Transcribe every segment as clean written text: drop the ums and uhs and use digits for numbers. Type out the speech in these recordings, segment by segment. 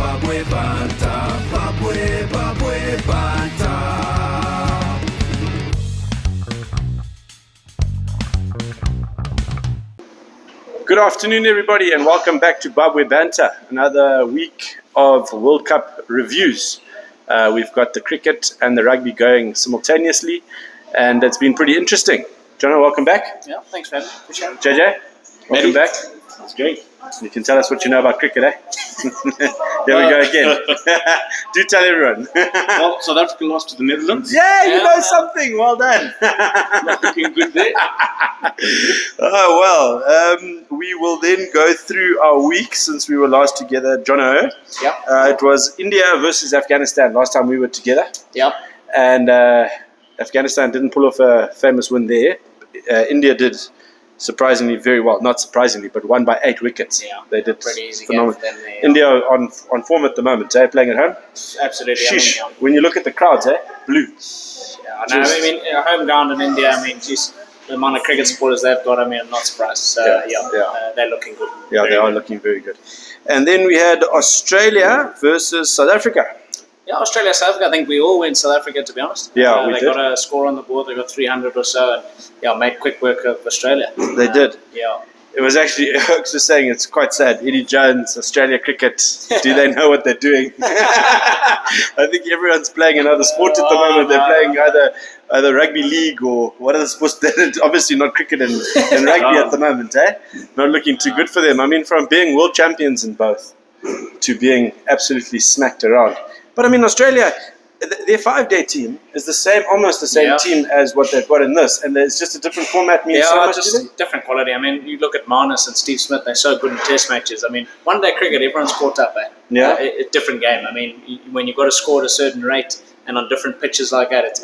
Babwe Banter, Babwe Banter. Good afternoon, everybody, and welcome back to Babwe Banter, another week of World Cup reviews. We've got the cricket and the rugby going simultaneously, and it's been pretty interesting. Jono, welcome back. Yeah, thanks, man. Appreciate it. JJ, welcome back. That's great. You can tell us what you know about cricket, eh? There we go again. Do tell everyone. Well, South Africa lost to the Netherlands. Yeah, you know something. Well done. Not looking good there. We will then go through our week since we were last together. Jono, Yeah. it was India versus Afghanistan last time we were together. Yeah. And Afghanistan didn't pull off a famous win there. India did surprisingly very well. Not surprisingly, but won by 8 wickets. Yeah. They did Pretty easy phenomenal. game for them there. India on form at the moment, playing at home. Absolutely. Sheesh. I mean, When you look at the crowds, blue. yeah, no, I mean, home ground in India, I mean, geez, the amount of cricket supporters they've got, I mean, I'm not surprised. So, they're looking good. Yeah, Very they are good. looking very good. And then we had Australia versus South Africa. Yeah, Australia, South Africa, I think we all went South Africa, to be honest. Yeah, we they did. got a score on the board, they got 300 or so, and made quick work of Australia. They did. Yeah. It was actually, Oaks was saying it's quite sad. Eddie Jones, Australia cricket, do they know what they're doing? I think everyone's playing another sport at the moment. They're playing either rugby league or what other sports. Obviously not cricket and rugby at the moment, Not looking too good for them. I mean, from being world champions in both to being absolutely smacked around. But I mean, Australia, their 5-day team is almost the same team as what they've got in this, and there's just a different format. Means so much to them. Just different quality. I mean, you look at Marnus and Steve Smith; they're so good in Test matches. I mean, one-day cricket, everyone's caught up. Yeah, a different game. I mean, when you've got to score at a certain rate and on different pitches like that, it's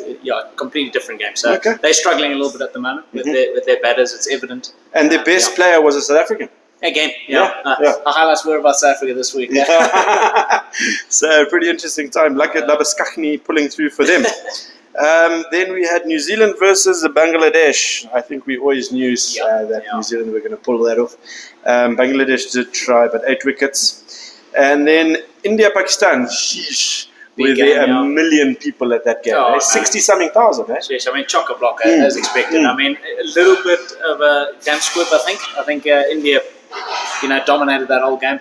completely different game. So they're struggling a little bit at the moment with their batters. It's evident. And their best player was a South African. Again, the highlights were about South Africa this week. So, pretty interesting time. Lucky Labaskachni pulling through for them. Then we had New Zealand versus Bangladesh. I think we always knew that New Zealand were going to pull that off. Bangladesh did try, but 8 wickets. And then India-Pakistan. Sheesh. Were there a million people at that game? 60-something thousand, Yes, I mean, chock-a-block as expected. I mean, a little bit of a damp squib, I think. I think India, dominated that whole game.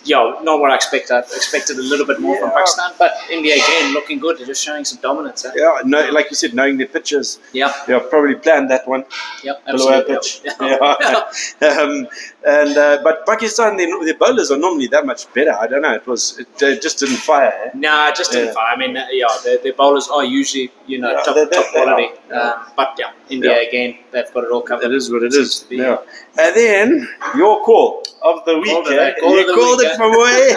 Not what I expected. I expected a little bit more from Pakistan, but India again looking good. They're just showing some dominance. Yeah, no, like you said, knowing their pitches. Yeah, probably planned that one. Yep, below our absolutely. pitch. But Pakistan, their bowlers are normally that much better. I don't know. It just didn't fire. No, it just didn't fire. I mean, their bowlers are usually top quality. But India again, they've got it all covered. It is what it is. Yeah. And then your call of the week. You called it from away.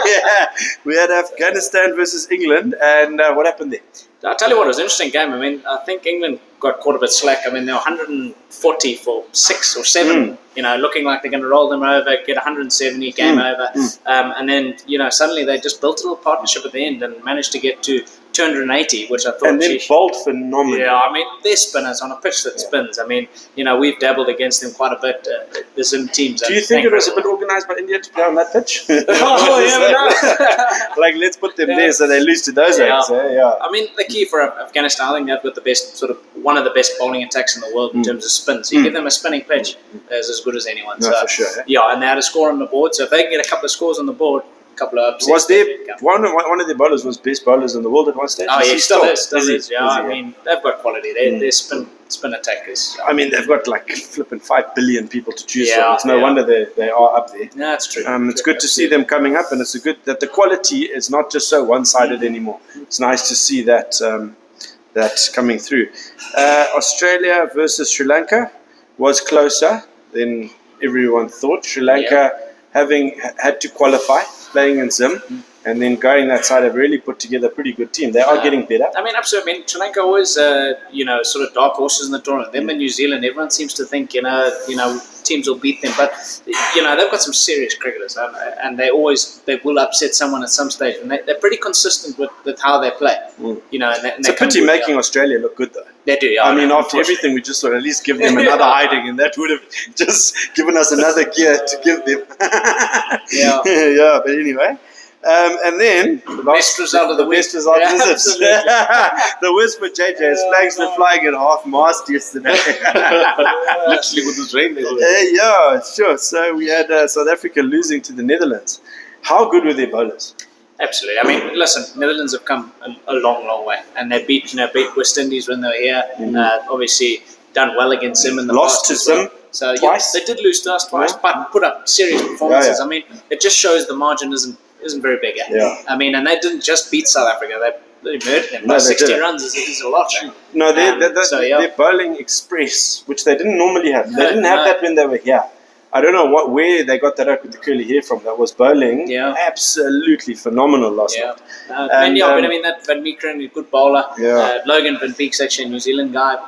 We had Afghanistan versus England, and what happened there? I'll tell you what, it was an interesting game. I mean, I think England got caught a bit slack. I mean, they were 140 for 6 or 7, looking like they're going to roll them over, get 170, game over. And then, suddenly they just built a little partnership at the end and managed to get to 280, which I thought... And then bowled phenomenal. Yeah, I mean, they're spinners on a pitch that spins. I mean, we've dabbled against them quite a bit. There's some teams... Do you think it was a bit organised by India to play on that pitch? Like, let's put them there so they lose to those eggs. I mean, the key for Afghanistan, I think they've got the best, one of the best bowling attacks in the world in terms of spin. So you give them a spinning pitch, it's as good as anyone. No, so, for sure. Yeah, and they had a score on the board. So if they can get a couple of scores on the board, a couple of upsets. Was there one of their bowlers was best bowlers in the world at one stage? Oh, yeah, still is. Yeah, I mean, they've got quality. Their spin attackers. I mean, they've got like flipping 5 billion people to choose from. It's no wonder they are up there. No, that's true. It's good to see them coming up, and it's good that the quality is not just so one-sided anymore. It's nice to see that coming through. Australia versus Sri Lanka was closer than everyone thought. Sri Lanka having had to qualify, playing in Zim, and then going that side have really put together a pretty good team. They are getting better. I mean, absolutely. I mean, Sri Lanka always, sort of dark horses in the tournament. Them in New Zealand, everyone seems to think, teams will beat them. But, they've got some serious cricketers. And they will upset someone at some stage. And they're pretty consistent with how they play. It's a pity making Australia look good, though. They do, I mean, after everything, we just thought at least give them another hiding, and that would have just given us another gear to give them. Yeah. Yeah, but anyway. And then the best result of the week. best result Yeah, is it. absolutely. The worst for JJ's flags were flying at half mast yesterday. Literally with this rain. Yeah, sure. So we had South Africa losing to the Netherlands. How good were their bowlers? Absolutely. I mean, listen, Netherlands have come a long, long way, and they beat West Indies when they were here. Obviously, done well against them in the Lost past to as well. Zim So twice. Yeah, they did lose to us twice, Yeah. but put up serious performances. Yeah. I mean, it just shows the margin isn't very big. Yeah. I mean, and they didn't just beat South Africa; they murdered them by No, they 60 did. runs. Is a lot. No, their bowling express, which they didn't normally have. They didn't have that when they were here. I don't know where they got that up with the curly hair from. That was bowling. Yeah. Absolutely phenomenal last Yeah. night. But And, I mean, that Van Meekeren, a good bowler. Yeah. Logan Van Beek's actually a New Zealand guy,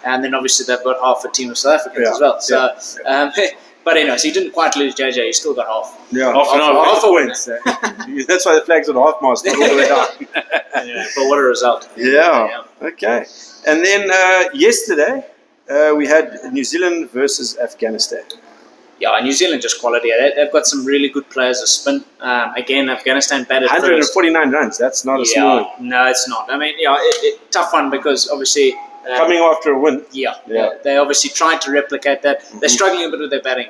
and then obviously they've got half a team of South Africans Yeah. as well. So, but anyways, he didn't quite lose JJ. He still got half. Yeah, Half a win. points. That's why the flag's on half mast, not all the way down. But what a result! Yeah. Okay. And then yesterday we had New Zealand versus Afghanistan. Yeah, New Zealand just quality. They've got some really good players of spin. Again, Afghanistan batted first. 149 runs. That's not a small. No, it's not. I mean, tough one because obviously. Coming after a win. Yeah. They obviously tried to replicate that. They're struggling a bit with their batting,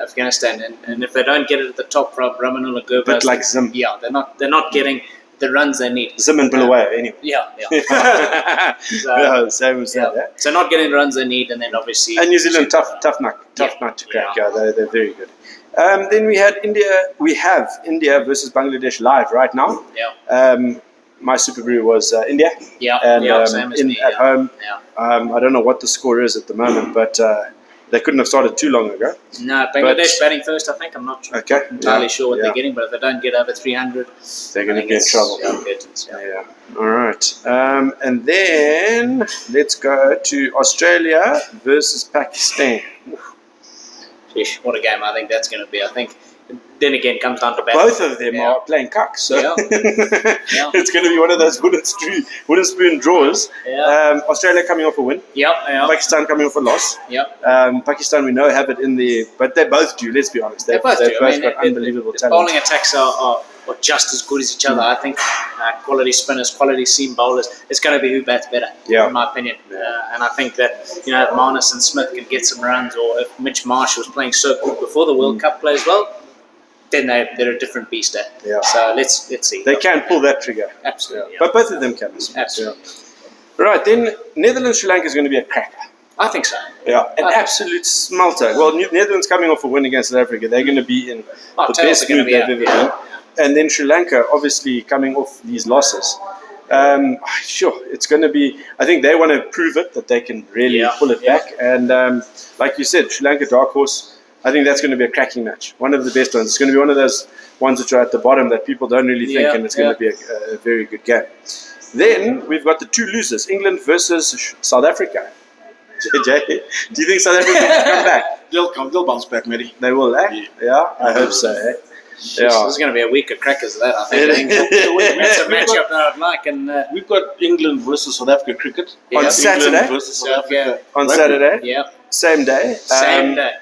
Afghanistan, and if they don't get it at the top from Ramanullah Gurba's, Bit like Zim. Yeah, they're not getting the runs they need. Zim and Bulawayo, anyway. Yeah. Yeah, same as that. Eh? So not getting the runs they need, and then obviously. And New Zealand, tough nut to crack. Yeah, they're very good. Then we had India. We have India versus Bangladesh live right now. Yeah. My Super Brew was India. Yeah. And Same as me. at home. Yeah. I don't know what the score is at the moment, but they couldn't have started too long ago. No, Bangladesh batting first. I think I'm not entirely sure what they're getting, but if they don't get over 300, they're going to be in trouble. Yeah. All right. And then let's go to Australia versus Pakistan. Sheesh, what a game I think that's going to be. I think then again comes down to batting. Both of them are playing cuck, so it's going to be one of those wooden spoon draws. Yeah. Australia coming off a win. Yep. Pakistan coming off a loss. Yep. Pakistan, we know, have it in the, but they both do. Let's be honest, they've both got unbelievable talent. Bowling attacks are just as good as each other. I think quality spinners, quality seam bowlers. It's going to be who bats better, in my opinion. And I think that if Marnus and Smith can get some runs, or if Mitch Marsh was playing so good before the World Cup plays well, then they're a different beast there. Yeah. So let's see. They can pull that trigger. Absolutely. But both of them can. Absolutely. Right, then Netherlands Sri Lanka is going to be a cracker. I think so. Yeah, an absolute smelter. Well, Netherlands coming off a win against South Africa, they're going to be in the best mood they've ever been. And then Sri Lanka, obviously coming off these losses. Sure, it's going to be. I think they want to prove it that they can really pull it back. And like you said, Sri Lanka dark horse. I think that's going to be a cracking match. One of the best ones. It's going to be one of those ones which are at the bottom that people don't really think, and it's going to be a very good game. Then we've got the two losers: England versus South Africa. JJ, do you think South Africa can come back? They'll bounce back, Matty. They will, eh? Yeah, I hope so. Eh? Yeah. This is going to be a week of crackers of that, I think. That's a matchup that I'd like. And we've got England versus South Africa cricket on Saturday. England versus South Africa on Saturday. Yeah. Same day. Same day.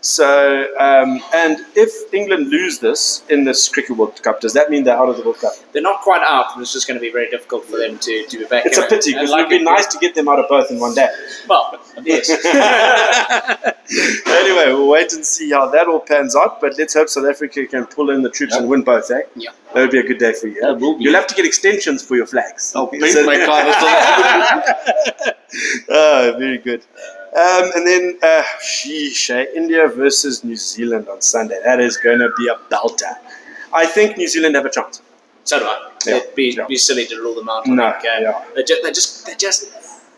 So, and if England lose this in this Cricket World Cup, does that mean they're out of the World Cup? They're not quite out, but it's just going to be very difficult for them to be back. It's a pity, because it would be nice to get them out of both in one day. Well, yes. Anyway, we'll wait and see how that all pans out, but let's hope South Africa can pull in the troops and win both, eh? Yeah. That would be a good day for you. Eh? You'll have to get extensions for your flags. I'll paint my car. Oh, very good. And then, India versus New Zealand on Sunday. That is going to be a belter. I think New Zealand have a chance. So do I. Yeah. It'd be silly to rule them out. No, They just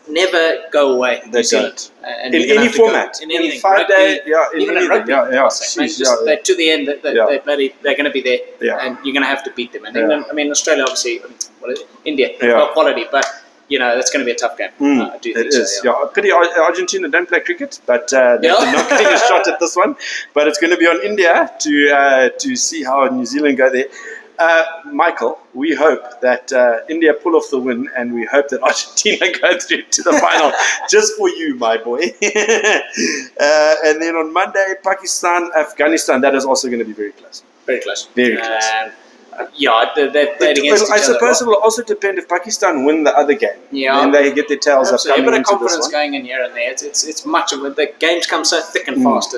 never go away. They don't. In any format. In anything. 5 day, in even anything. rugby. Yeah. To the end, they're going to be there, and you're going to have to beat them. And England, Australia, obviously, India, got quality, but that's going to be a tough game. I do think it is. so. Yeah. Pity Argentina don't play cricket, but they're not getting a shot at this one. But it's going to be on India to see how New Zealand go there. Michael, we hope that India pull off the win, and we hope that Argentina go through to the final, just for you, my boy. And then on Monday, Pakistan, Afghanistan. That is also going to be very close. Very close. Very close. Yeah, they played against each I other. suppose it will also depend if Pakistan win the other game. Yeah. Then they get their tails up Absolutely. coming A bit of into this confidence one. going in here and there. It's much of it. The games come so thick and fast.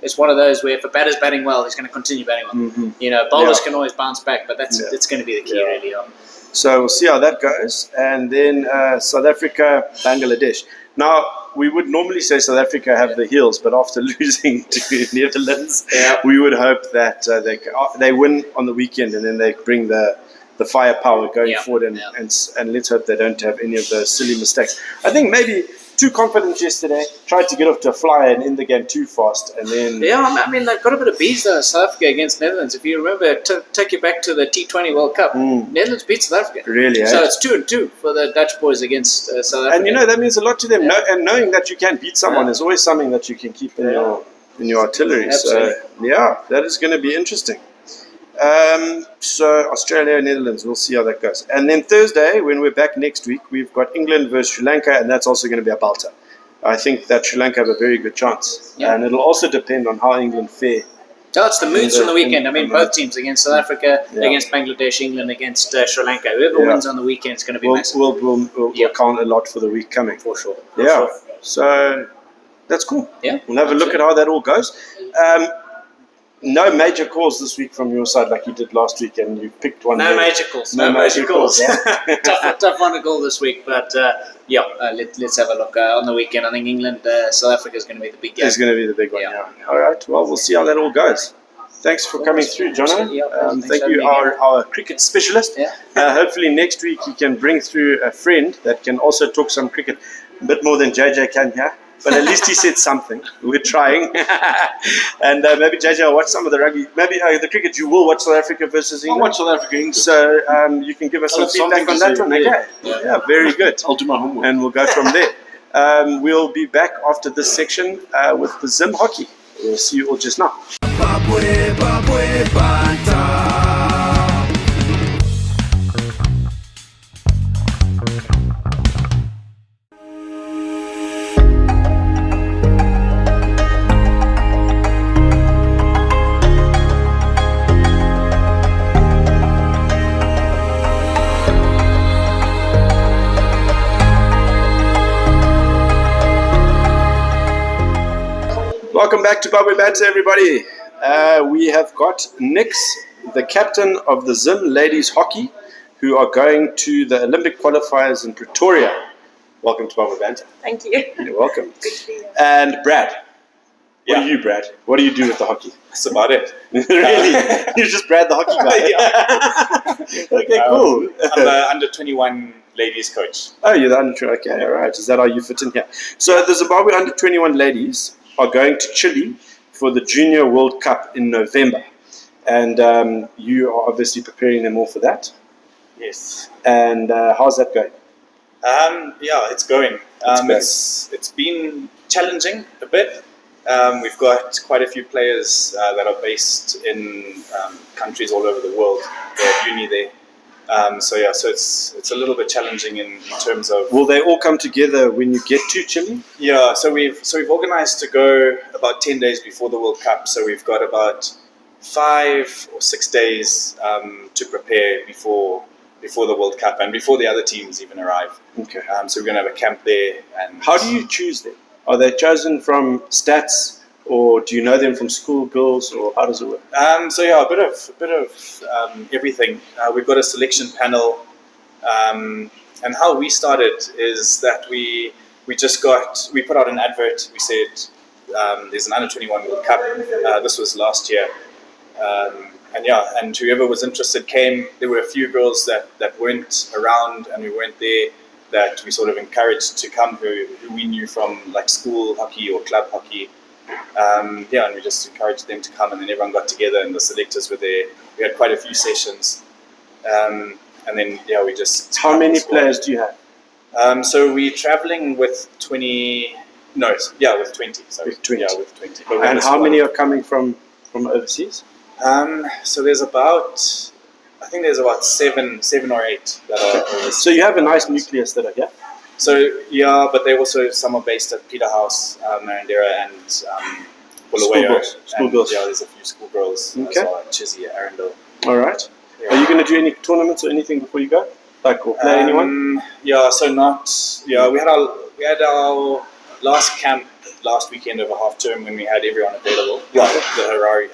It's one of those where if a batter's batting well, he's going to continue batting well. You know, bowlers can always bounce back, but that's going to be the key, really. Yeah. So we'll see how that goes. And then South Africa, Bangladesh. Now, we would normally say South Africa have the heels, but after losing to Netherlands, we would hope that they win on the weekend and then they bring the firepower going forward. And let's hope they don't have any of those silly mistakes. I think maybe too confident yesterday, tried to get off to a flyer and end the game too fast. And then I mean, they've got a bit of bees though, South Africa against Netherlands. If you remember, take you back to the T20 World Cup, Netherlands beat South Africa. Really, so it's 2-2 for the Dutch boys against South Africa. And you know, that means a lot to them. And knowing that you can beat someone is always something that you can keep in your artillery. Absolutely. So, that is going to be interesting. So Australia, Netherlands, we'll see how that goes. And then Thursday, when we're back next week, we've got England versus Sri Lanka, and that's also going to be a belter. I think that Sri Lanka have a very good chance. And it'll also depend on how England fare. So it's the moods from the weekend. I mean, both teams against South Africa, against Bangladesh, England against Sri Lanka. Whoever wins on the weekend is going to be massive. We'll count a lot for the week coming. For sure. So that's cool. Yeah. We'll have a look at how that all goes. No major calls this week from your side like you did last week, and you picked one. No major calls. No major calls. tough one to call this week, but let's have a look on the weekend. I think England, South Africa is going to be the big game. It's going to be the big one. Yeah. All right. Well, we'll see how that all goes. Thanks for coming through, Jono. Thank you, our cricket specialist. Hopefully next week he can bring through a friend that can also talk some cricket, a bit more than JJ can here. But at least he said something. We're trying. And maybe JJ will watch some of the rugby. Maybe the cricket, you will watch South Africa versus England. I'll watch South Africa England. So you can give us some feedback on that one. Okay. Yeah, very good. I'll do my homework. And we'll go from there. We'll be back after this section with the Zim hockey. We'll see you all just now. Babwe, Babwe, Banter. Welcome back to Babwe Banter, everybody. We have got Nix, the captain of the Zim ladies hockey, who are going to the Olympic qualifiers in Pretoria. Welcome to Babwe Banter. Thank you. You're welcome. Good to be here. And Brad. What do you, Brad? What do you do with the hockey? That's about it. Really? You're just Brad the hockey guy? Okay, cool. I'm the under 21 ladies coach. Oh, you're the under. Okay, all right. Is that how you fit in here? So the Zimbabwe under 21 ladies are going to Chile for the Junior World Cup in November. And you are obviously preparing them all for that. Yes. And how's that going? It's going. It's been challenging a bit. We've got quite a few players that are based in countries all over the world. They have uni there. So it's a little bit challenging in terms of. Will they all come together when you get to Chile? Yeah. So we've organised to go about 10 days before the World Cup. So we've got about 5 or 6 days to prepare before the World Cup and before the other teams even arrive. Okay. So we're going to have a camp there. And how do you choose them? Are they chosen from stats, or do you know them from school girls, or how does it work? A bit of everything. We've got a selection panel, and how we started is that we put out an advert. We said there's an under 21 World Cup. This was last year, and whoever was interested came. There were a few girls that weren't around and we weren't there, that we sort of encouraged to come, who we knew from like school hockey or club hockey. And we just encouraged them to come, and then everyone got together and the selectors were there. We had quite a few sessions, and then we just. How many players do you have? So we're traveling with 20. No, with 20. Sorry. With 20. Yeah, with 20. And how many are coming from overseas? So there's about. I think there's about seven or eight that are overseas. So you have a nice nucleus that are here. So but they also, some are based at Peterhouse, Marandera, and Bulawayo. Schoolgirls. Yeah, there's a few schoolgirls. Okay. Chizzy, Arundel. All right. Are you going to do any tournaments or anything before you go? Like, or play anyone? Yeah, so not. Yeah, we had our last camp last weekend of a half term when we had everyone available. Right.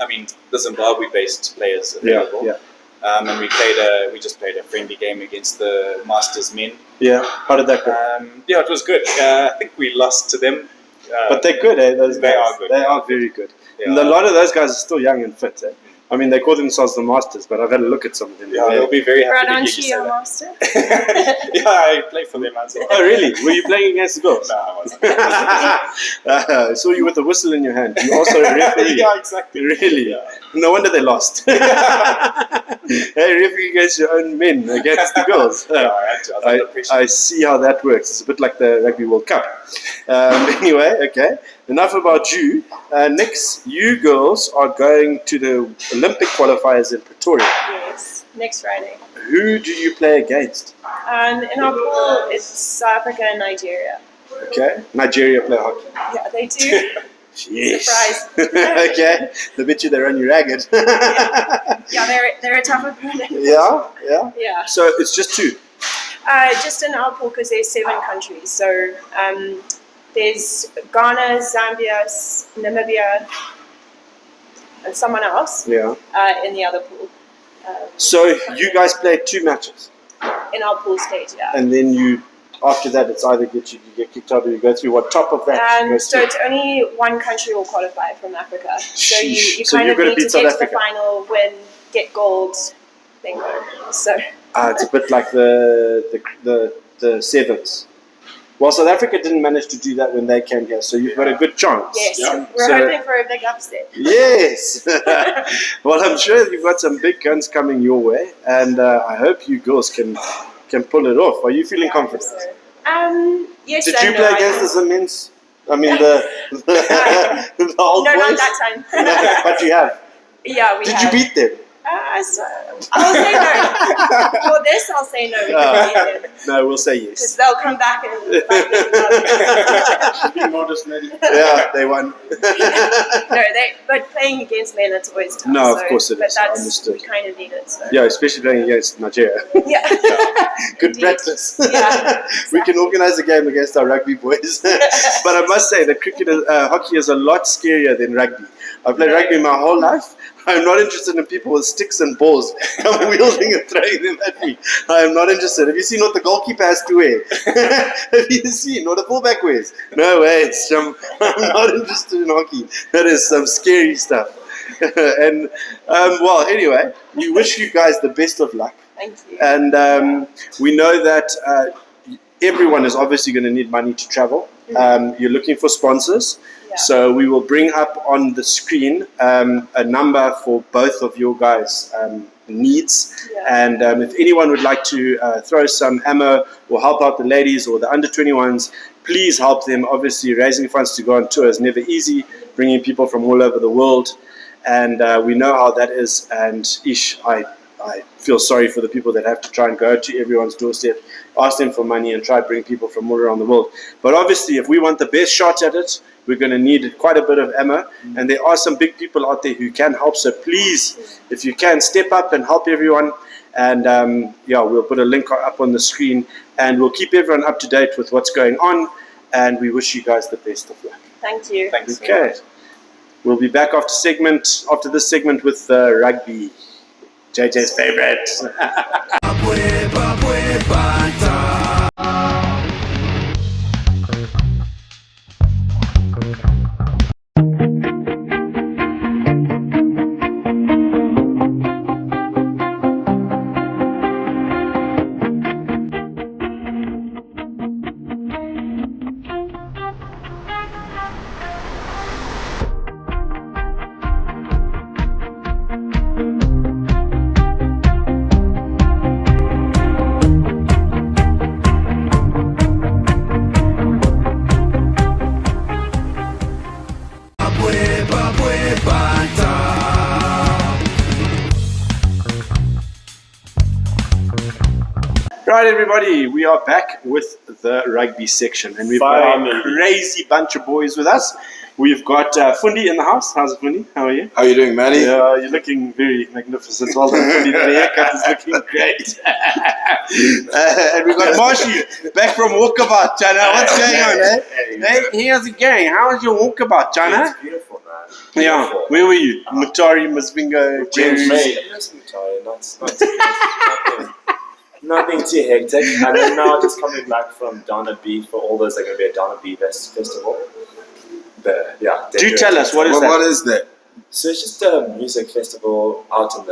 The Zimbabwe-based players available. Yeah. And we just played a friendly game against the Masters men. Yeah. How did that go? Yeah, it was good. I think we lost to them. But they're good, eh? Those They guys. are good. They are very good. Yeah. And a lot of those guys are still young and fit, eh? I mean, they call themselves the Masters, but I've had a look at some of them. Yeah, they'll be very happy to hear you Ranchi, say a that. master. Yeah, I play for them as well. Oh, really? Were you playing against the girls? No, I wasn't. I saw you with a whistle in your hand. You also a referee. Yeah, exactly. Really? Yeah. No wonder they lost. Hey, referee against your own men, against the girls. Yeah, I had to. I was under pressure. I see how that works. It's a bit like the Rugby World Cup. Anyway, okay. Enough about you. Next, you girls are going to the Olympic qualifiers in Pretoria. Yes, next Friday. Who do you play against? In our pool, it's South Africa and Nigeria. Okay. Nigeria play hockey. Yeah, they do. Yes. Surprise. Okay. I bet you they run you ragged. Yeah, they're a tough opponent. Yeah. Yeah. So it's just two. Just in our pool because there's 7 countries. So there's Ghana, Zambia, Namibia, and someone else Yeah. in the other pool. So you guys play 2 matches, In our pool stage, yeah. and then you, after that, it's either you get kicked out or you go through what top of that. you go So through? it's only one country will qualify from Africa. So you Sheesh. So kind you've of got to need beat to South get to the Africa. final, win, get gold, then go. So It's a bit like the sevens. Well, South Africa didn't manage to do that when they came here, so you've got a good chance. yes, Yeah. we're So- hoping for a big upset. Yes. Well, I'm sure you've got some big guns coming your way, and I hope you girls can pull it off. Are you feeling confident? So, yes. Did and you no, play I against think. the Simmons? I mean the old No, boys. not that time. But you have. Yeah, we Did have. you beat them? So, I'll say no. For this, I'll say no. We can beat them. No, we'll say Because yes. they'll come back and fight me. Be modest, Nelly. Yeah, they won. But playing against men, it's always tough. No, of so, course it but is. That's, Understood. we kind of need it. So. Yeah, especially playing against Nigeria. Yeah. Good Indeed. practice. Yeah, We can organise a game against our rugby boys. But I must say, hockey is a lot scarier than rugby. I've played rugby my whole life. I'm not interested in people with sticks and balls come wielding and throwing them at me. I am not interested. Have you seen what the goalkeeper has to wear? Have you seen what a fullback wears? No way. I'm not interested in hockey. That is some scary stuff. And well, anyway, we wish you guys the best of luck. Thank you. And we know that everyone is obviously going to need money to travel. You're looking for sponsors. Yeah. So we will bring up on the screen a number for both of your guys' needs. Yeah. And if anyone would like to throw some ammo or help out the ladies or the under 21s, please help them. Obviously, raising funds to go on tour is never easy, bringing people from all over the world. And we know how that is. And I feel sorry for the people that have to try and go to everyone's doorstep, ask them for money and try to bring people from all around the world. But obviously, if we want the best shot at it, we're going to need quite a bit of ammo. And there are some big people out there who can help. So please, if you can, step up and help everyone. And we'll put a link up on the screen. And we'll keep everyone up to date with what's going on. And we wish you guys the best of luck. Thank you. Thanks. Okay. We'll be back after this segment with rugby. JJ's favorite. Babwe, Banter. Babwe, Banter. Right, everybody, we are back with the rugby section, and we've got Finally. a crazy bunch of boys with us. We've got Fundi in the house. How's it, Fundi? How are you? How are you doing, Manny? Yeah, you're looking very magnificent. Well done, Fundi. The haircut is looking great. And we've got Marshy back from Walkabout, China. What's going on, eh? Hey, how's it going? How was your Walkabout, China? It's beautiful, man. Yeah. Beautiful. Where were you? Mutari, Masvingo, Jerry. Nothing too hectic. And then now just coming back from Donna B for all those that are going to be at Donna B Festival. But yeah. Do tell us, what is that? What is that? So it's just a music festival out in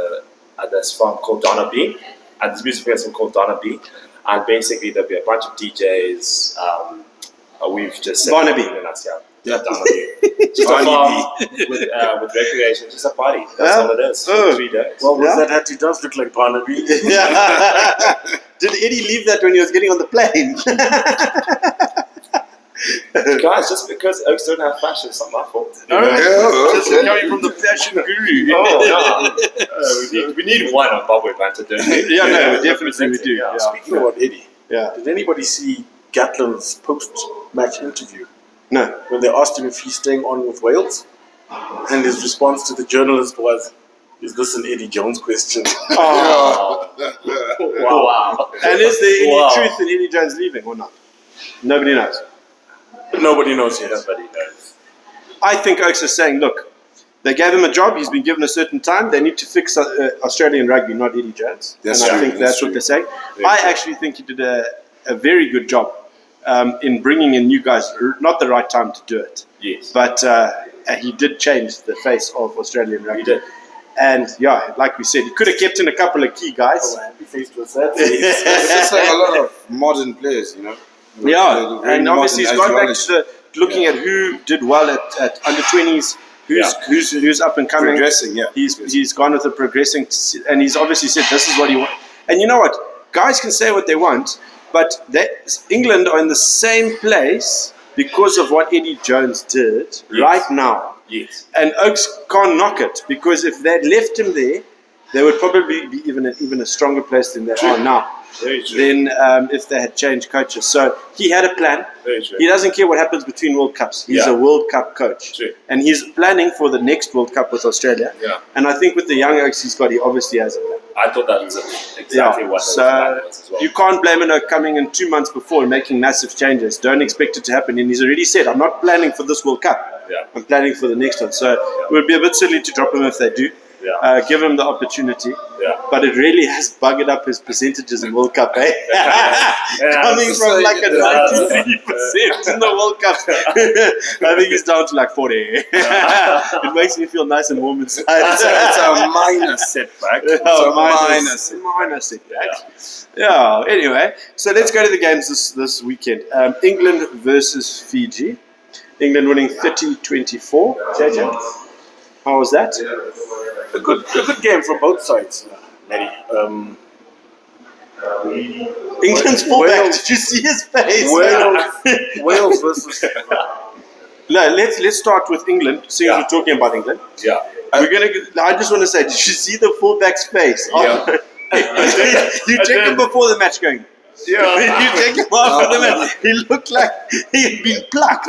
at this farm called Donna B. At this music festival called Donna B. And basically there'll be a bunch of DJs. We've just set Barnaby. Yeah, Donna B. Just a farm with recreation, just a party. That's all it is. For 3 days. Well, with that hat, he does look like Barnaby. Yeah. Did Eddie leave that when he was getting on the plane? Guys, just because Oaks don't have fashion, it's not my fault. Just coming from the fashion guru. We need one on Babwe Banter, don't we? Yeah, no, definitely we do. Yeah. Yeah. Speaking about Eddie, Yeah. did anybody see Gatlin's post-match interview No. when they asked him if he's staying on with Wales? And his response to the journalist was, "Is this an Eddie Jones question?" Oh. Wow. And is there any Wow. truth in Eddie Jones leaving or not? Nobody knows. Nobody knows yet. Nobody knows. I think Oaks is saying, look, they gave him a job. He's been given a certain time. They need to fix Australian rugby, not Eddie Jones. That's and I true, think that's that's true. what they're saying. Very I true. actually think he did a very good job in bringing in new guys. Not the right time to do it. Yes. But he did change the face of Australian rugby. He did. And yeah, like we said, he could have kept in a couple of key guys. Oh, happy face to a sad face. It's just like a lot of modern players, you know. Yeah, Very and obviously he's modern gone back ideology. to looking at who did well at under 20s, who's up and coming. Progressing, yeah. He's gone with the progressing, and he's obviously said this is what he wants. And you know what? Guys can say what they want, but England are in the same place because of what Eddie Jones did right now. Yes. And Oaks can't knock it, because if they'd left him there, they would probably be even a stronger place than they are now. Very true. Than if they had changed coaches. So he had a plan. Very true. He doesn't care what happens between World Cups. He's Yeah. a World Cup coach. True. And he's planning for the next World Cup with Australia. Yeah. And I think with the young Oaks he's got, he obviously has a plan. I thought that was exactly what the plan was as well. You can't blame him coming in 2 months before and making massive changes. Don't expect it to happen. And he's already said, I'm not planning for this World Cup. Yeah. I'm planning for the next one. So it would be a bit silly to drop him if they do. Yeah. Give him the opportunity. Yeah. But it really has buggered up his percentages in World Cup, eh? Coming it's from like a yeah. 93% in the World Cup. I think he's down to like 40. It makes me feel nice and warm inside. It's a minor setback. It's a minor setback. Yeah, anyway, so let's go to the games this weekend. England versus Fiji. England winning 30-24. JJ, how was that? A good game from both sides, Eddie. England's fullback, did you see his face? Wales versus. No, let's start with England, seeing Yeah. we're talking about England. Yeah. I just want to say, did you see the fullback's face? Yeah. You check him before the match going. Yeah. You take him after the match. He looked like he had been plucked.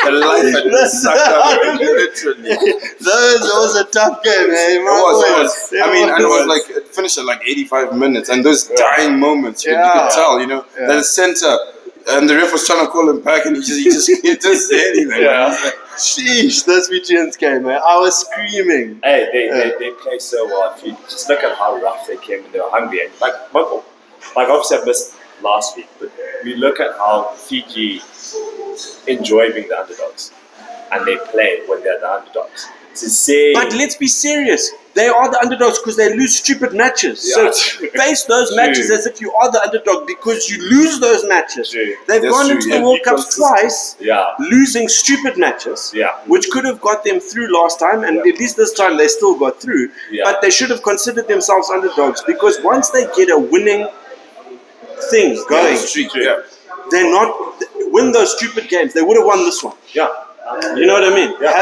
The life had been sucked out of him, literally. That was a tough game, eh? It was. I mean, and it was like, it finished at like 85 minutes, and those dying moments, you could tell, you know, that the center, and the ref was trying to call him back, and he just didn't say anything. Yeah. Sheesh, those Fijians game, eh? I was screaming. Hey, they play so well. If you just look at how rough they came and they were hungry. And like obviously I missed last week, but we look at how Fiji enjoy being the underdogs, and they play when they're the underdogs. It's insane. But let's be serious. They are the underdogs because they lose stupid matches. Yeah, so true. face those True. matches as if you are the underdog because you lose those matches. True. They've That's gone true, into yeah. the World Be Cups consistent. twice, Yeah. losing stupid matches, Yeah. which could have got them through last time, and at least this time they still got through. Yeah. But they should have considered themselves underdogs because once they get a winning thing going, Yeah. they're not win those stupid games. They would have won this one. Yeah. You know what I mean? Yeah.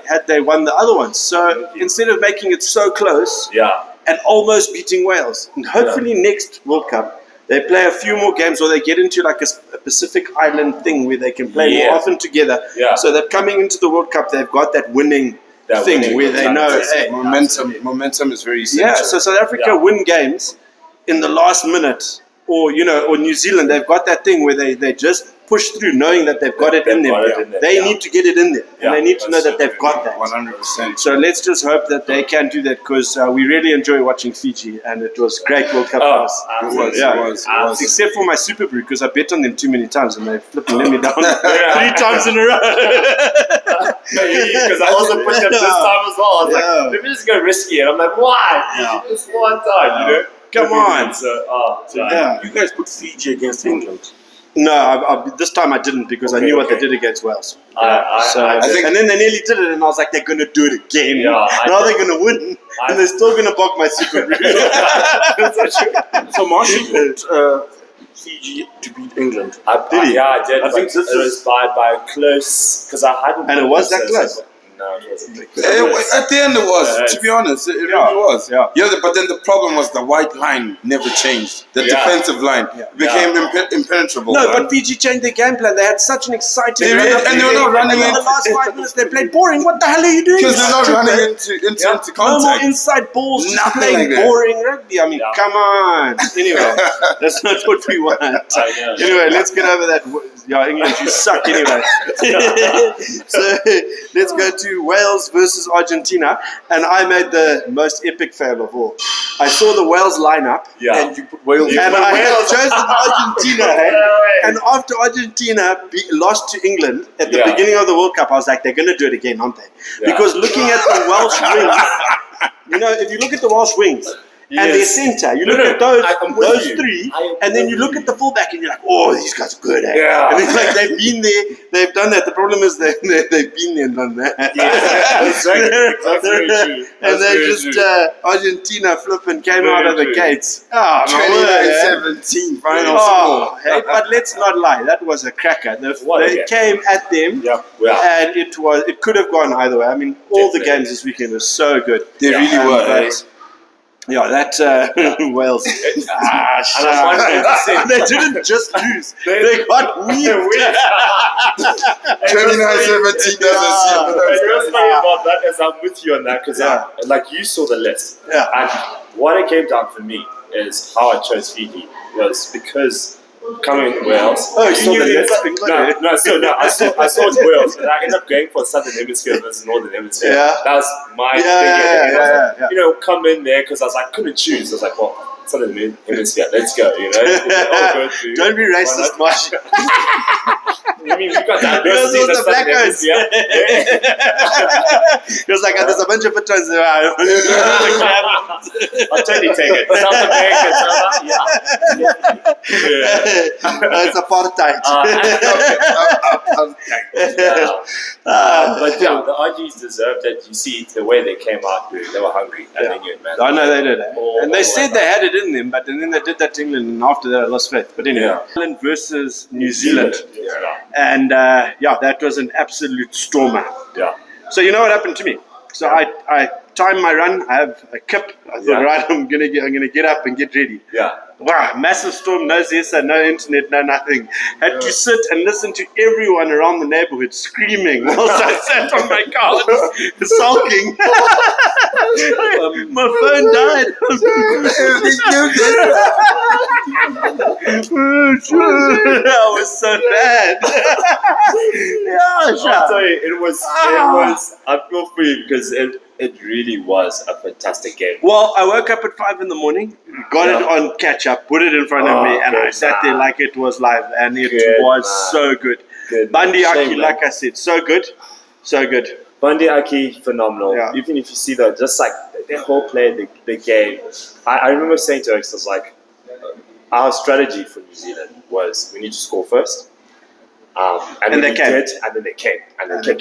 Had they won the other ones. So instead of making it so close Yeah. and almost beating Wales, and hopefully next World Cup They play a few more games, or they get into like a Pacific Island thing where they can play more often together. Yeah. So that coming into the World Cup, they've got that winning thing where they know, hey, momentum is very essential. yeah. So South Africa win games in the last minute, or New Zealand, they've got that thing where they just push through, knowing that they've got it in them. They need to get it in there, and they need to know that they've got that. 100%. So let's just hope that they can do that, because we really enjoy watching Fiji, and it was great World Cup for us. It was. Except for my Super Brew, because I bet on them too many times, and they flipping let me down 3 times in a row. Because I also put them this time as well. I was like, let me just go risky, and I'm like, why? Just one time, you know. Come on. You guys put Fiji against England. No, I this time I didn't, because I knew what they did against Wales. I think, and then they nearly did it, and I was like, they're going to do it again. Now they're going to win, and they're still going to block my Super Brew. So Marshall put Fiji to beat England. Did he? Yeah, I did. I think this it was by close, because I hadn't. And it was that close? No, it wasn't. At the end it was, to be honest, it really was. Yeah. But then the problem was the white line never changed. The defensive line became impenetrable. No, but Fiji changed their game plan. They had such an exciting They run-up, and they were not running in the last 5 minutes. They played boring. What the hell are you doing? because they're not Stupid. running into No more contact. inside balls, just Nothing playing like that. boring rugby. I mean, come on. Anyway, that's not what we want. Anyway, let's get over that. Yeah, England, you suck anyway. So let's go to Wales versus Argentina. And I made the most epic fail of all. I saw the Wales lineup. And you put Wales. And I had chosen Argentina. And after Argentina lost to England at the beginning of the World Cup, I was like, they're going to do it again, aren't they? Because looking at the Welsh wings, if you look at the Welsh wings, and their centre, you look at those three, and then you look at the fullback, and you're like, oh, these guys are good, eh? Yeah. And it's like they've been there, they've done that. The problem is they've been there and done that. That's very true. And they just Argentina flipping came out of the gates. Oh, my word, 2017 final score. hey, but let's not lie, that was a cracker. They came at them, and it could have gone either way. I mean, all the games this weekend were so good. They really were. Yeah, that Wales. They didn't just lose; they got weird. 2017 And what's funny about that is I'm with you on that, because like you saw the list. And what it came down for me is how I chose Fiji was because coming in Wales. Oh, you knew the list? I saw Wales, and I ended up going for Southern Hemisphere versus Northern Hemisphere. Yeah. That was my thing. You know, come in there because I was like, couldn't choose. I was like, well, Southern Hemisphere, let's go. You know, don't be racist, Marsh. I mean, we got that. Those were the black guys. It was like, there's a bunch of returns there. I'll totally take it. South America, It's apartheid. But yeah, the RGs deserved it. You see the way they came out, dude. They were hungry. I know they did. And they said they had it in them, but then they did that to England, and after that I lost faith. But anyway, Ireland versus New Zealand. And that was an absolute stormer. So you know what happened to me? So I timed my run. I have a kip. I thought, right, I'm gonna get up and get ready. Wow, massive storm, no Zesa, no internet, no nothing. Had to sit and listen to everyone around the neighborhood screaming whilst I sat on my couch, sulking. My phone died. That was so bad. I'll tell you, it was. I feel for you because it really was a fantastic game. Well, I woke up at 5 in the morning, got it on catch up, put it in front of me, and I sat there like it was live, and it was so good. Bandi Aki, like I said, so good, so good. Bandi Aki, phenomenal. Even if you see that, just like they whole played the game. I remember saying to Alex, I was like, our strategy for New Zealand was we need to score first. And then they did, and then they came, and they kept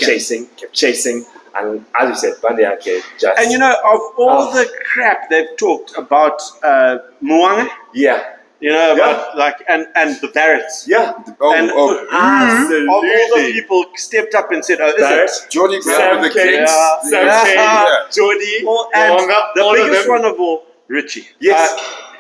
chasing. And as you said, Bandi Ake just... And you know, of all the crap they've talked about Moanga, you know, about and the Barretts. Absolutely. Of all the people stepped up and said, Barrett, Jordy Sam the Kane, Kings. Jordy, and the biggest one of all, Richie. Yes.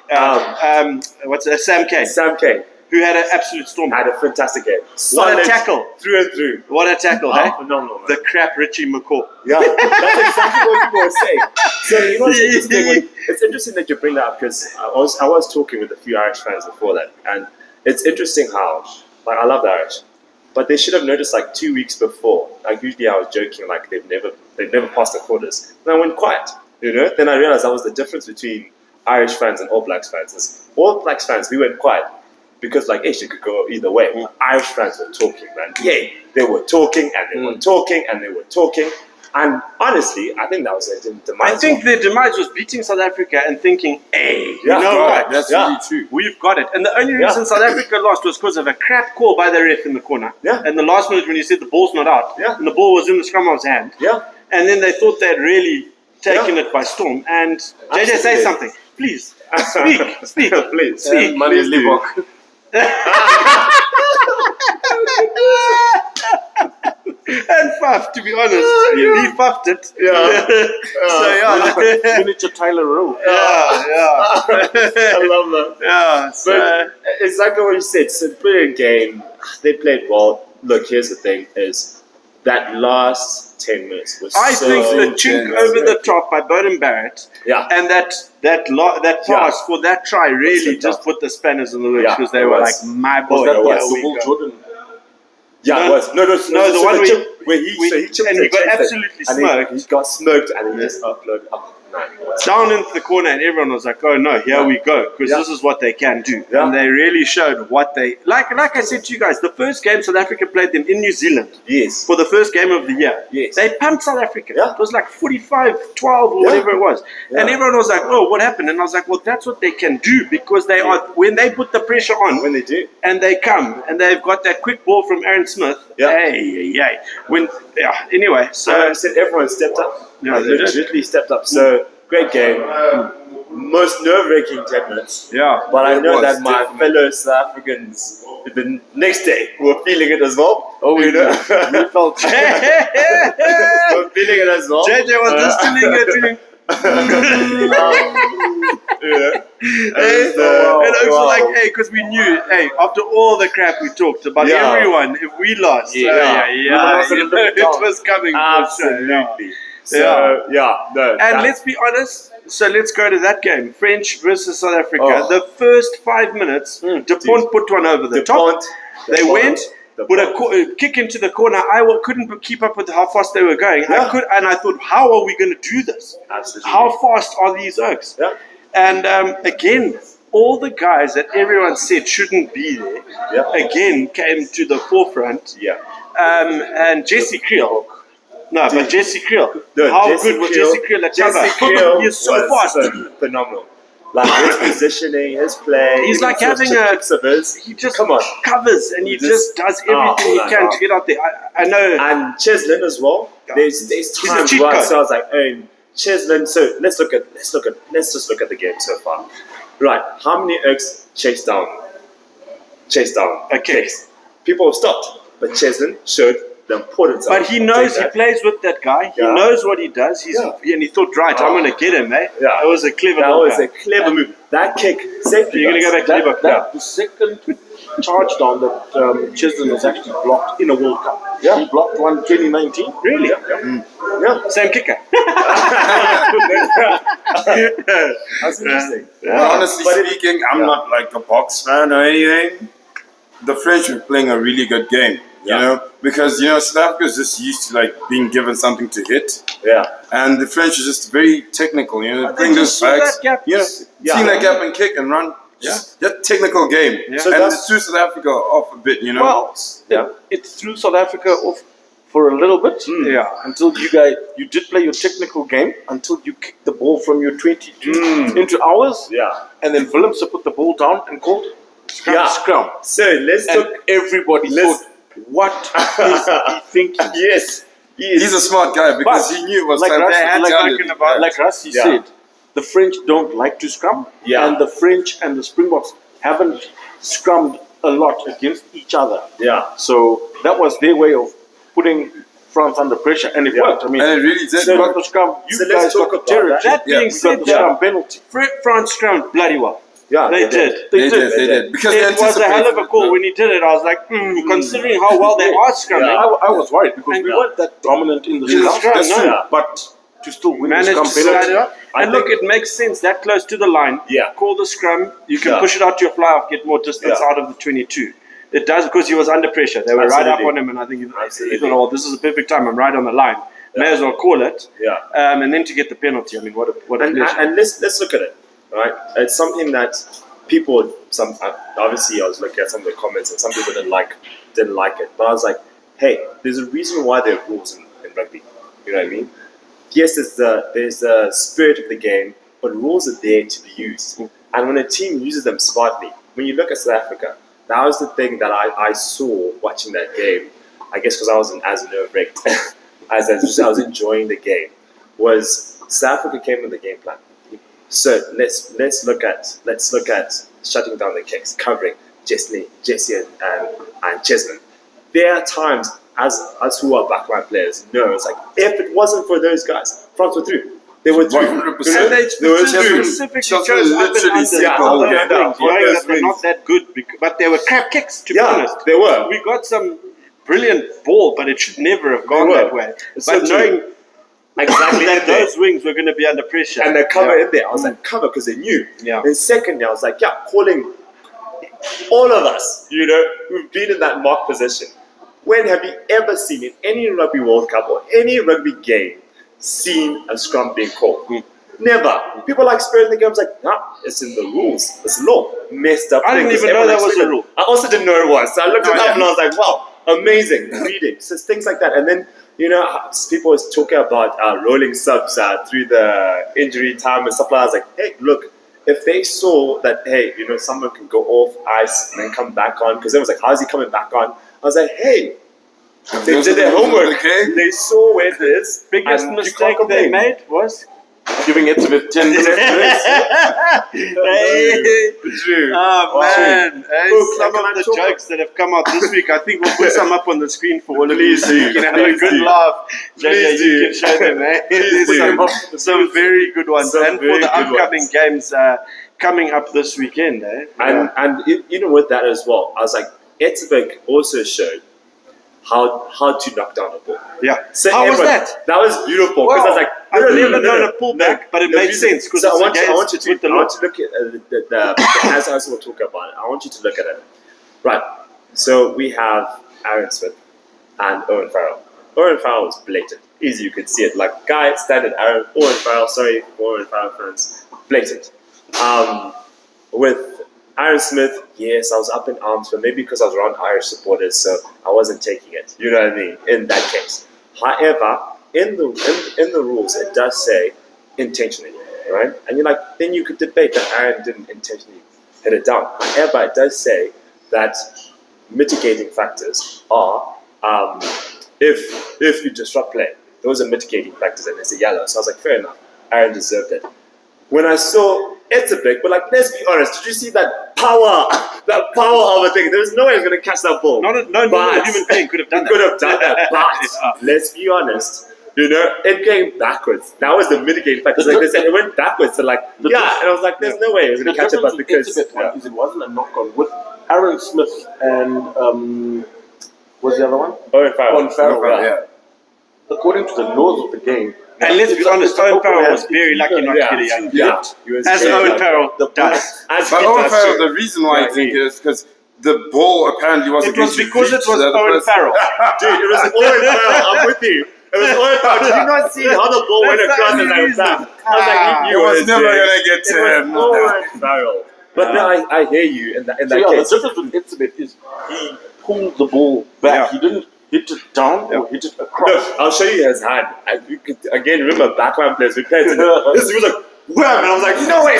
Sam Kane, Sam Kane who had an absolute storm. had a fantastic game. What a Solid tackle. through and through. What a tackle, hey? Phenomenal, man. The crap Richie McCaw. Yeah, that's exactly what people were saying. So you know, what's interesting. It's interesting that you bring that up because I was talking with a few Irish fans before that, and it's interesting how I love the Irish, but they should have noticed 2 weeks before. Usually I was joking they've never passed the quarters, and I went quiet. Then I realized that was the difference between Irish fans and All Blacks fans. Is All Blacks fans, we went quiet. Because it could go either way. Irish fans were talking, man. Yay! They were talking and they were talking and they were talking. And honestly, I think that was their demise. I think their demise was beating South Africa and thinking, hey, you Yeah, know right, what? That's really true. We've got it. And the only reason South Africa lost was because of a crap call by the ref in the corner. Yeah. And the last minute when he said the ball's not out. Yeah. And the ball was in the scrum half's hand. Yeah. And then they thought they'd really taken it by storm. And JJ, say Absolutely. something. Please. Speak. Please. Speak. Money Please do. Libok. And Faf, to be honest. He fuffed it. So Miniature Tyler Rowe. I love that. Yeah, so But exactly what you said. It's a brilliant game. They played well. Look, here's the thing: is that last 10 minutes was I so think the chink intense. over the top by Bowden Barrett Yeah. and that pass for that try really That's just put the spanners in the works Yeah, because they it were was. like, my boy, That here was the we Will go. Jordan. Yeah, it was. No, the one where chip, where he chipped and it, he got chased it, absolutely and smoked. He got smoked and he just uploaded up. Down into the corner, and everyone was like, "Oh no, here we go!" Because Yeah. this is what they can do, Yeah. and they really showed what they like. Like I said to you guys, the first game South Africa played them in New Zealand Yes. for the first game of the year. Yes. They pumped South Africa. Yeah. It was like 45-12 or whatever it was, and Yeah. everyone was like, "Oh, what happened?" And I was like, "Well, that's what they can do because they are when they put the pressure on." When they do. And they come and they've got that quick ball from Aaron Smith. Yeah. Hey. Anyway, So so I said everyone stepped up. Yeah, They they did. literally stepped up. So great game. Most nerve-wracking 10 minutes. yeah. But I It know was, that my definitely. fellow South Africans the next day were feeling it as well. Oh, you know, we felt were feeling it as well. JJ was just feeling and also like, hey, because we knew, hey, after all the crap we talked about Yeah. everyone, if we lost, Yeah. it was coming for sure. Absolutely. So no. And let's be honest, so let's go to that game, French versus South Africa. Oh. The first 5 minutes, Dupont put one over the top. They went, put a kick into the corner. Couldn't keep up with how fast they were going. Yeah. I thought, how are we going to do this? Absolutely. How fast are these Oaks? Yeah. And again, all the guys that everyone said shouldn't be there, again came to the forefront. Yeah. And Jesse Creel. No, but Jesse Creel. No, How Jesse good was Creel- Jesse Creel at Jesse cover? Creel He's so was fast. phenomenal. Like his positioning, his play. He's like his having kicks of his. He just Come on. covers and he just does everything he my can God. to get out there. I know. And Cheslin as well. There's a times cheat where I code. so I was like, Cheslin. So let's just look at the game so far. Right, how many Oaks chased down kicks? People have stopped, but Cheslin showed the importance. But of he knows he doing that. plays with that guy. He Yeah. knows what he does. And he thought, right, I'm Oh. going to get him, eh? Yeah. That was a clever That move. was a clever move. That kick saved You're going to go back to that, Liverpool. that the second charge down that Chisholm was actually blocked in a World Cup. Yeah. He blocked one 2019. Really? Yeah. Same kicker. That's interesting. Honestly speaking, I'm not like a box fan or anything. The French were playing a really good game, you know, because South Africa is just used to like being given something to hit, Yeah. and the French are just very technical. They bring just those saw backs, that gap. seeing that gap and kick and run. Just technical game, So and that's- it threw South Africa off a bit, Well, it threw South Africa off for a little bit. Yeah. Until you did play your technical game until you kicked the ball from your 22 into ours. Yeah. And then Willems put the ball down and called scrum. So let's And talk. everybody let's- thought, what is he thinking? Yes. He's a smart guy because he knew it was like time. Russ- They had like- talent. Like Rassi Yeah. said, the French don't like to scrum, Yeah. and the French and the Springboks haven't scrummed a lot against each other. Yeah. So that was their way of putting France under pressure, and it Yeah. worked. I mean, And it really did. you got the scrum, you So let's guys talk got the about terror. that. That Yeah. being You got said, the scrum penalty. France scrummed bloody well. Yeah, They did. They did. Because they It was a hell of a anticipated call it. when he did it. I was like, considering how well they are scrumming, I was worried because we weren't that dominant in the scrum. scrum, That's no. true. But to still win the managed scrum to slide it penalty. up. And look, it makes sense that close to the line. Yeah. Call the scrum. You can Yeah. push it out to your fly off, get more distance Yeah. out of the 22. It does because he was under pressure. They were right up Absolutely. on him, and I think he Absolutely. thought, "Oh, this is a perfect time. I'm right on the line. May as well call it." Yeah. And then to get the penalty. I mean, what a pleasure. And let's look at it, right? It's something that people, obviously I was looking at some of the comments and some people didn't like it, but I was like, hey, there's a reason why there are rules in rugby. You know what I mean? Yes, there's the spirit of the game, but rules are there to be used. And when a team uses them smartly, when you look at South Africa, that was the thing that I saw watching that game. I guess because I wasn't as nerve-wracked as I was enjoying the game. Was South Africa came with the game plan. So let's look at shutting down the kicks, covering Jesse and Chesman. There are times as who are backline players know it's like if it wasn't for those guys, France were through. They were through. 100%. And they were specifically Chelsea chose up and literally under said yeah, the whole other game. things, knowing Yeah. that they're not that good, but they were crap kicks, to be Yeah, honest. they were. We got some brilliant ball, but it should never have gone were. that way. It's But so true. knowing Exactly that in there. those wings were going to be under pressure. And the cover Yeah. in there, I was like, cover because they knew. Yeah. And secondly, I was like, yeah, calling all of us, who've been in that mark position. When have you ever seen in any Rugby World Cup or any rugby game seen a scrum being called? Never. People like spirit in the game. I was like, nah, it's in the rules. It's law. Messed up. I didn't thing, even 'cause know everyone that was expected- a rule. I also didn't know it was. So I looked it Oh, up yeah. and I was like, wow, amazing. Reading. So it's things like that. And then, people was talking about rolling subs through the injury time and stuff like that. I was like, hey, look, if they saw that, hey, someone can go off ice and then come back on, because it was like, how's he coming back on? I was like, hey, they did their homework. Okay. They saw where it is. Biggest and you mistake can't they complain. made was Giving it to the 10 minutes. True. Oh man! Hey, Look, some can I of the talk- jokes that have come out this week, I think we'll put some up on the screen for all of you, Please so you do. can have a Please good do. laugh. Please You do. can show them, eh? Please do. Some very good ones, Some and for very the good upcoming ones. games coming up this weekend, eh? And with that as well, I was like, Etzebek also showed how to knock down a ball. Yeah. So How was everyone- that? That was beautiful because I was like, I've no, never no, no, known no, a pullback, but it no, made you- sense because so it's I want you with the to law. look at as we'll talk about it. I want you to look at it. Right. So we have Aaron Smith and Owen Farrell. Owen Farrell was blatant. Easy, you could see it. Like guy standard Aaron Owen Farrell. Sorry, Owen Farrell fans. Blatant. With Aaron Smith, yes, I was up in arms, but maybe because I was around Irish supporters, so I wasn't taking it. You know what I mean? In that case. However, in the rules, it does say intentionally, right? And you're like, then you could debate that Aaron didn't intentionally hit it down. However, it does say that mitigating factors are if you disrupt play, those are mitigating factors, and it's a yellow. So I was like, fair enough, Aaron deserved it. When I saw Etzebek, but like, let's be honest, did you see that power of a thing? There was no way he was going to catch that ball. No normal human being could have done that. Could have done that, but let's be honest. It came backwards. That was the mitigating factor. Like they said, it went backwards. So like, and I was like, there's no way he was going to catch it, but because Is it wasn't a knock on with Aaron Smith and what's the other one? Owen Farrell. Owen Farrell, Yeah. According to the laws of the game. And let's be honest, Owen Farrell was very lucky not to get a yellow. Yeah, he was As very Owen lucky. Farrell does. As But he Owen does Farrell, too. the reason why I Yeah, think it is because the ball apparently wasn't It was going to because it reach was the other Owen person. Farrell. Dude, it was Owen Farrell. I'm with you. It was Owen Farrell. Did you not see how the ball went That's across the and only like that? reason. I was like, It you was never going to get It to him. was Owen Farrell. But no, I hear you in that So yeah, case. the difference with Etzebeth is he pulled the ball back. Yeah. He didn't hit it down or hit it across. Look, I'll show you his hand. And you could, again, remember backline players, we played together. This was like, wham! And I was like, no way!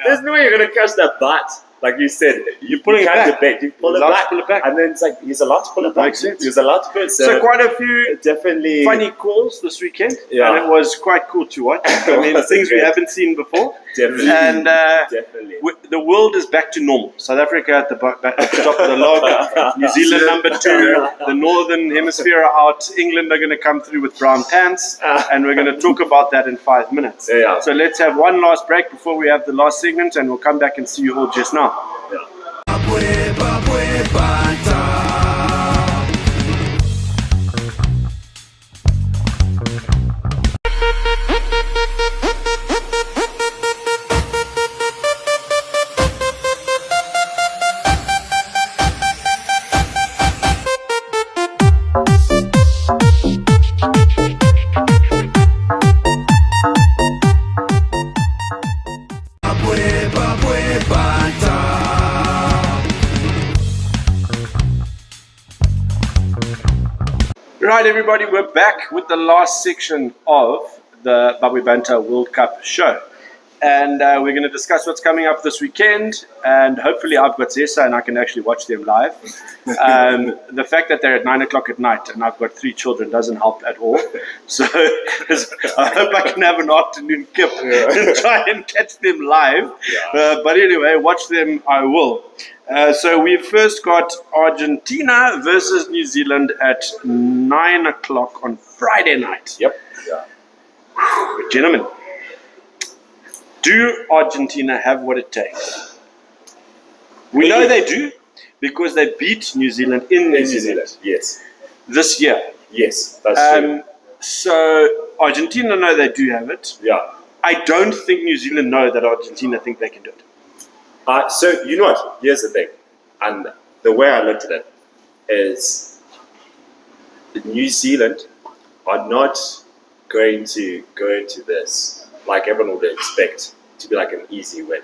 There's no way you're going to catch that bat. Like you said, you pulling it can't back. debate. You pull it Allowed to back. pull it back. And then it's like, he's allowed to pull it back. Makes sense. He's allowed to pull it. So quite a few definitely funny calls this weekend, Yeah. and it was quite cool to watch. I mean, was things we great. haven't seen before. Definitely. And Definitely. the world is back to normal. South Africa at the top of the log, New Zealand number 2, the Northern Hemisphere are out, England are going to come through with brown pants, and we're going to talk about that in 5 minutes. Yeah. So let's have one last break before we have the last segment, and we'll come back and see you all just now. Babwe, Babwe, Banter. Babwe, Babwe, Banter. Right, everybody, we're back with the last section of the Babwe Banter World Cup show. And we're going to discuss what's coming up this weekend. And hopefully I've got Zesa and I can actually watch them live. The fact that they're at 9 o'clock at night and I've got 3 children doesn't help at all. So I hope I can have an afternoon kip and try and catch them live. But anyway, watch them I will. So we've first got Argentina versus New Zealand at 9 o'clock on Friday night. Yep. Yeah. Gentlemen, do Argentina have what it takes? We know they do because they beat New Zealand in New Zealand Yes. this year. Yes. That's true. So Argentina know they do have it. Yeah. I don't think New Zealand know that Argentina think they can do it. So you know what? Here's the thing, and the way I looked at it is, New Zealand are not going to go into this like everyone would expect to be like an easy win,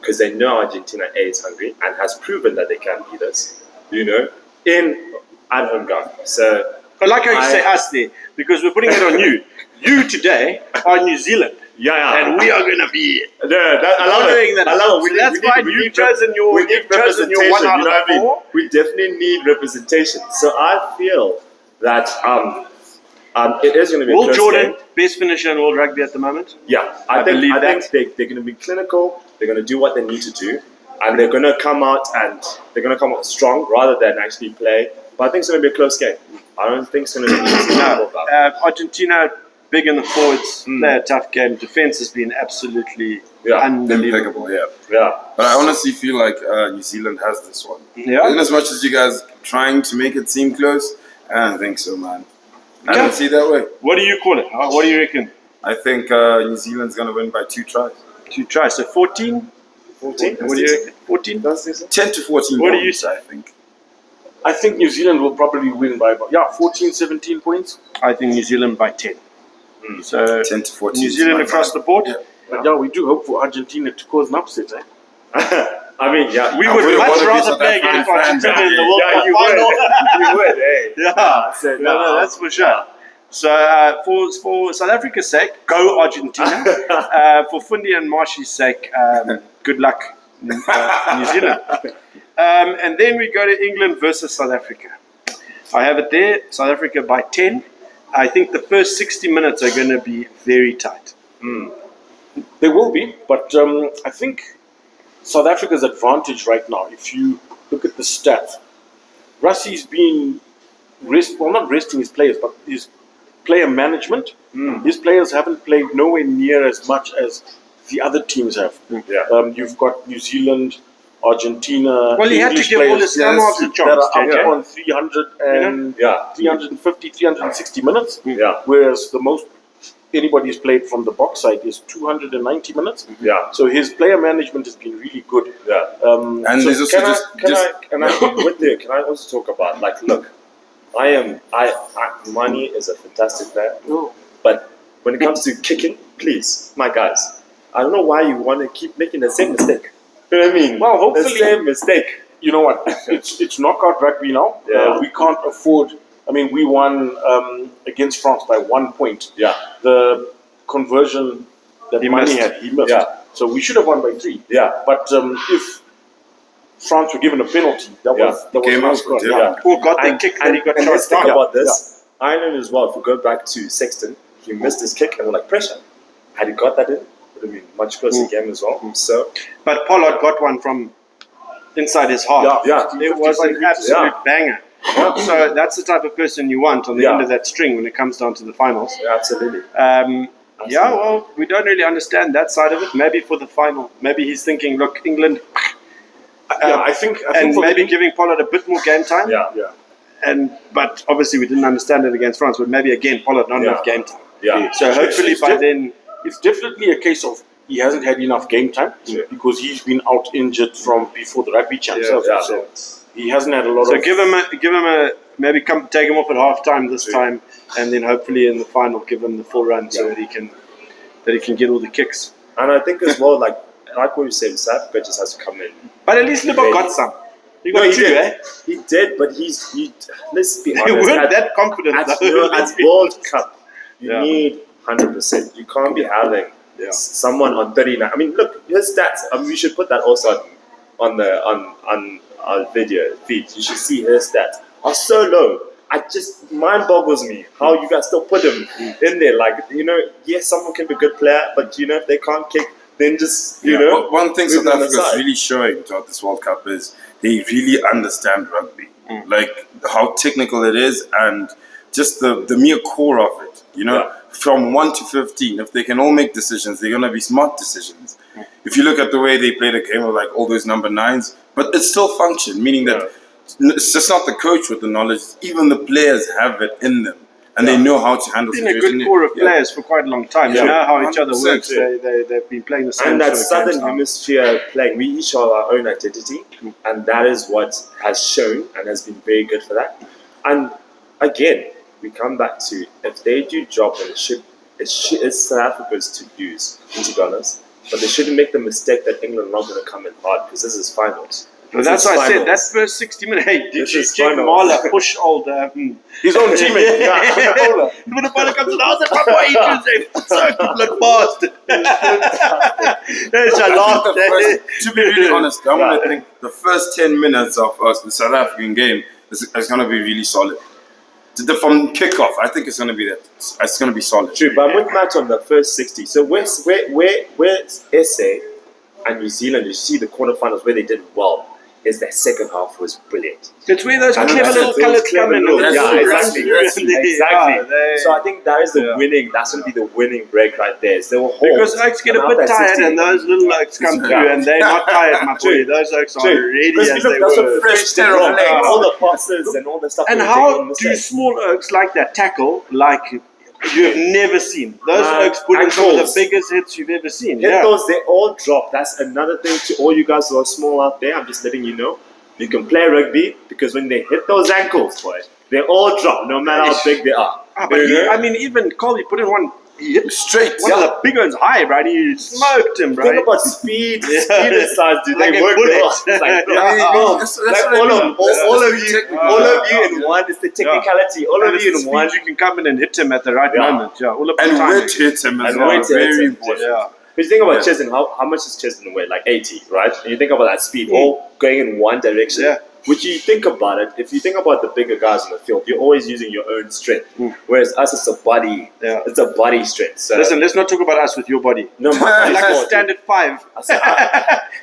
because they know Argentina A is hungry and has proven that they can beat us, you know, in at home ground. So, But like how you say us there, because we're putting it on you. You today are New Zealand. yeah, And we are going to be I love following it. that. I love it. So that's why you've chosen your one out of the 4. We definitely need representation. So I feel that it is going to be a Will close Jordan, game. best finisher in world rugby at the moment? Yeah, I believe that. think they're going to be clinical. They're going to do what they need to do, and they're going to come out strong rather than actually play. But I think it's going to be a close game. I don't think it's going to be easy. Argentina, big in the forwards, play a tough game. Defense has been absolutely unbelievable. Impeccable, yeah. Yeah. But I honestly feel like New Zealand has this one. Yeah. In as much as you guys trying to make it seem close, I don't think so, man. I don't see it that way. What do you call it? What do you reckon? I think New Zealand's going to win by 2 tries. 2 tries. So 14? 14. What do you reckon? 14? 10 to 14 What do you points, say? I think. I think New Zealand will probably win by about 14, 17 points. I think New Zealand by 10. So 10 to 14. New Zealand across the board? Yeah. But we do hope for Argentina to cause an upset. I mean, yeah. We I would wouldn't much wanna be rather South play African against fans, Argentina in the World Yeah, Cup you final. would. You would, hey. Yeah, So, no, that's for sure. So for South Africa's sake, go Argentina. For Fundi and Marshy's sake, good luck, New Zealand. And then we go to England versus South Africa. I have it there, South Africa by 10. I think the first 60 minutes are going to be very tight. They will be, but I think South Africa's advantage right now, if you look at the stats, Russie's been not resting his players, but his player management. His players haven't played nowhere near as much as the other teams have. Yeah. You've got New Zealand, Argentina. Well, he had to English give all players his scrum halves a that chance, are up JJ. on 300 and 350, 360 minutes. Yeah. Whereas the most anybody's played from the box side is 290 minutes. Yeah. So his player management has been really good. Yeah. And So there's also can I also talk about, like, look, Mani is a fantastic player, but when it comes to kicking, please, my guys, I don't know why you want to keep making the same mistake. You know what I mean? Well, hopefully- the same mistake. You know what? It's knockout rugby now. Yeah. We can't afford. I mean, we won against France by 1 point. Yeah. The conversion that He Mani missed. had, he missed. Yeah. So we should have won by 3. Yeah. But if France were given a penalty, that Yeah. was Came no out score. good, Yeah. Who got the kick that he got And let's charged think down? about this. Ireland as well. If we go back to Sexton, he missed his kick and we're like, pressure. Had he got that in, would much closer game as well. So, But Pollard got one from inside his heart. Yeah. It was an 55 absolute banger. So that's the type of person you want on the end of that string when it comes down to the finals. yeah, absolutely. Yeah, well, we don't really understand that side of it. Maybe for the final, maybe he's thinking, look, England, I think and for maybe giving Pollard a bit more game time. Yeah. But obviously we didn't understand it against France. But maybe again, Pollard not enough game time. Yeah. So hopefully by then, it's definitely a case of he hasn't had enough game time because he's been out injured from before the rugby champs. So he hasn't had a lot so of. give him a maybe take him off at half time this time, and then hopefully in the final give him the full run so that he can get all the kicks. And I think as well, like what you said, South Africa just has to come in. But at least Liverpool got some. You got he two, did. eh? He did, but let's be honest. They weren't that confident. At though. World Cup, you Yeah. need 100%. You can't be having someone on 39. I mean, look, his stats. We should put that also on our video feed. You should see his stats are so low. I just mind boggles me how you guys still put him in there. Like, yes, someone can be a good player, but if they can't kick, then just One thing South move them Africa is aside. really showing throughout this World Cup is they really understand rugby, like how technical it is, and just the mere core of it. From 1 to 15, if they can all make decisions, they're gonna be smart decisions. If you look at the way they play the game of like all those number 9s, but it still functions, meaning that it's just not the coach with the knowledge; even the players have it in them, and they know how to handle. It's been a good core of players for quite a long time. They know how each other 100%, works. They've been playing the same. And that sort of games Southern now. Hemisphere playing, we each have our own identity, and that is what has shown and has been very good for that. And again, we come back to if they do job, then it's South Africa's to use, to be honest. But they shouldn't make the mistake that England are not going to come in hard because this is finals. But that's why I said that first 60 minutes. Hey, did you check Marla push all the his own teammate? When the ball comes to the house, that's so look past. There's a lot. To be really honest, I'm gonna think the first 10 minutes of the South African game is gonna be really solid. From kickoff, I think it's gonna be that. It's gonna be solid. True, but I'm with Matt on the first 60. So where's SA and New Zealand? You see the quarterfinals where they did well. Is their second half was brilliant. It's where those clever little colours come in. Exactly. So I think that is the winning. That's going to be the winning break right there. So because Oaks get a bit tired, and those little Oaks come through, and they're not tired, my boy. Those Oaks are ready as they were. Fresh pair of legs. All the passes and all the stuff. And how do small Oaks like that tackle like you have never seen? Those Oaks put in some of the biggest hits you've ever seen. Those, they all drop. That's another thing to all you guys who are small out there. I'm just letting you know. You can play rugby because when they hit those ankles, boy, they all drop, no matter how big they are. I mean, even Colby put in one. He hit straight. One of the big ones high, bro. He smoked him, bro. Think about speed. Speed and size, dude. Like they work bullets. like all of you in one. It's the technicality. All of you in one. You can come in and hit him at the right moment. Yeah, all of the And time. where to hit him as well. Very important. Yeah. But you think about Chesney, how much is Chesney weigh? Like 80, right? And you think about that speed, all going in one direction. Yeah. Which you think about it, if you think about the bigger guys in the field, you're always using your own strength. Whereas us, it's a body. Yeah. It's a body strength. So Listen, let's not talk about us with your body. no, Like a standard 5.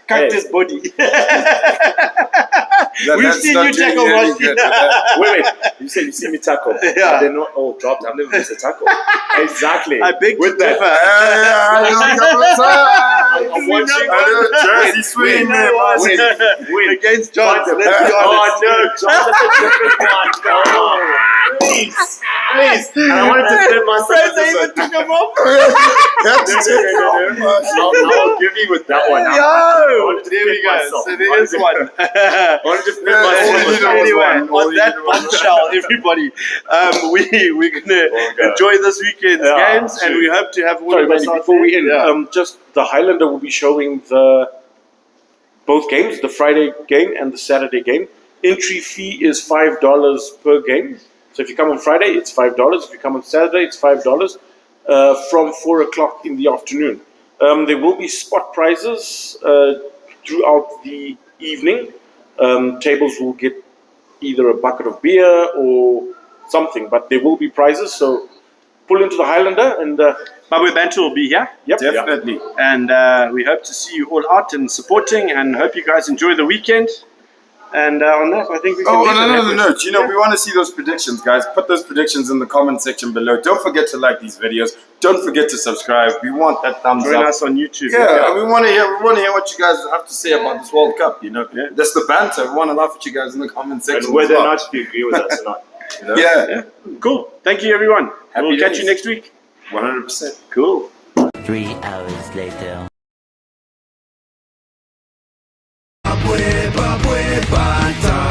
Cactus body. We've seen you tackle Rugby. Wait. You said you see me tackle. Yeah. They're not all dropped. I've never missed a tackle. Exactly. I beg to With that. I'm watching. Jersey swing, Wait. Against John. Let's be honest. Oh no, John, that's a different one. No. Please. And I wanted to defend myself. even took him off. I'll give you with that one. There we go. So there is one. I wanted to defend myself. Anyway, on that bombshell, everybody, we're gonna enjoy this weekend's games, and we hope to have one of us out before we there. end, just the Highlander will be showing both games, the Friday game and the Saturday game. Entry fee is $5 per game. So if you come on Friday, it's $5. If you come on Saturday, it's $5 from 4 o'clock in the afternoon. There will be spot prizes throughout the evening. Tables will get either a bucket of beer or something, but there will be prizes. So pull into the Highlander and Babwe Banter will be here. yep. Definitely. And we hope to see you all out and supporting, and hope you guys enjoy the weekend. And on that, I think we can Oh, leave on it. another note, we want to see those predictions, guys. Put those predictions in the comment section below. Don't forget to like these videos. Don't forget to subscribe. We want that thumbs Join up. us on YouTube. Yeah, we want to hear what you guys have to say about this World Cup. Yeah. That's the banter. We want to laugh at you guys in the comment section. And whether as or well. not if you agree with us or not. Yeah, Cool. Thank you, everyone. Happy We'll catch days. you next week. 100%. Cool. 3 hours later. Babwe, Babwe, Banter.